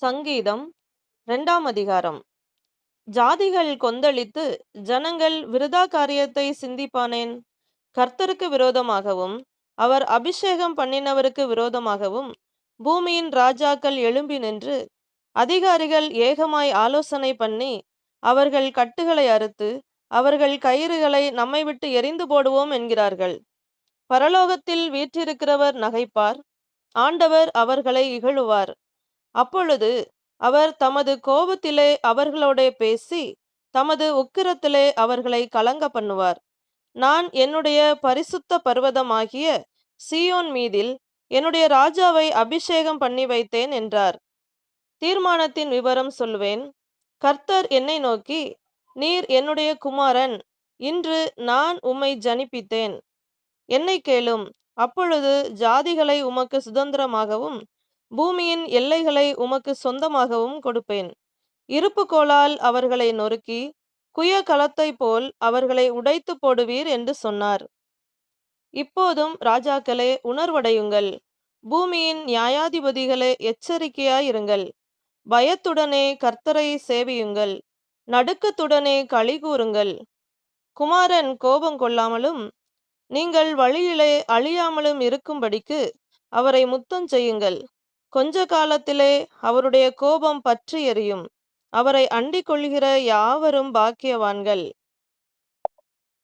சங்கீதம் 2ஆம் அதிகாரம். ஜாதிகள் கொந்தளித்து ஜனங்கள் விருதா காரியத்தை சிந்திப்பானேன்? கர்த்தருக்கு விரோதமாகவும் அவர் அபிஷேகம் பண்ணினவருக்கு விரோதமாகவும் பூமியின் ராஜாக்கள் எழும்பி நின்று, அதிகாரிகள் ஏகமாய் ஆலோசனை பண்ணி, அவர்கள் கட்டுகளை அறுத்து அவர்கள் கயிறுகளை நம்மை விட்டு எறிந்து போடுவோம் என்கிறார்கள். பரலோகத்தில் வீற்றிருக்கிறவர் நகைப்பார், ஆண்டவர் அவர்களை இகழுவார். அப்பொழுது அவர் தமது கோபத்திலே அவர்களோடே பேசி, தமது உக்கிரத்திலே அவர்களை கலங்க பண்ணுவார். நான் என்னுடைய பரிசுத்த பர்வதமாகிய சீயோன் மீதில் என்னுடைய ராஜாவை அபிஷேகம் பண்ணி வைத்தேன் என்றார். தீர்மானத்தின் விவரம் சொல்வேன். கர்த்தர் என்னை நோக்கி, நீர் என்னுடைய குமாரன், இன்று நான் உம்மை ஜனிப்பித்தேன். என்னை கேளும், அப்பொழுது ஜாதிகளை உமக்கு சுதந்திரமாகவும் பூமியின் எல்லைகளை உமக்கு சொந்தமாகவும் கொடுப்பேன். இருப்புக்கோலால் அவர்களை நொறுக்கி குய களத்தைப் போல் அவர்களை உடைத்து போடுவீர் என்று சொன்னார். இப்போதும் ராஜாக்களே, உணர்வடையுங்கள். பூமியின் நியாயாதிபதிகளே, எச்சரிக்கையாயிருங்கள். பயத்துடனே கர்த்தரை சேவியுங்கள். நடுக்கத்துடனே களி கூறுங்கள். குமாரன் கோபம் கொள்ளாமலும் நீங்கள் வழியிலே அழியாமலும் இருக்கும்படிக்கு அவரை முத்தம் செய்யுங்கள். கொஞ்ச காலத்திலே அவருடைய கோபம் பற்றி எரியும். அவரை அண்டிக் கொள்கிற யாவரும் பாக்கியவான்கள்.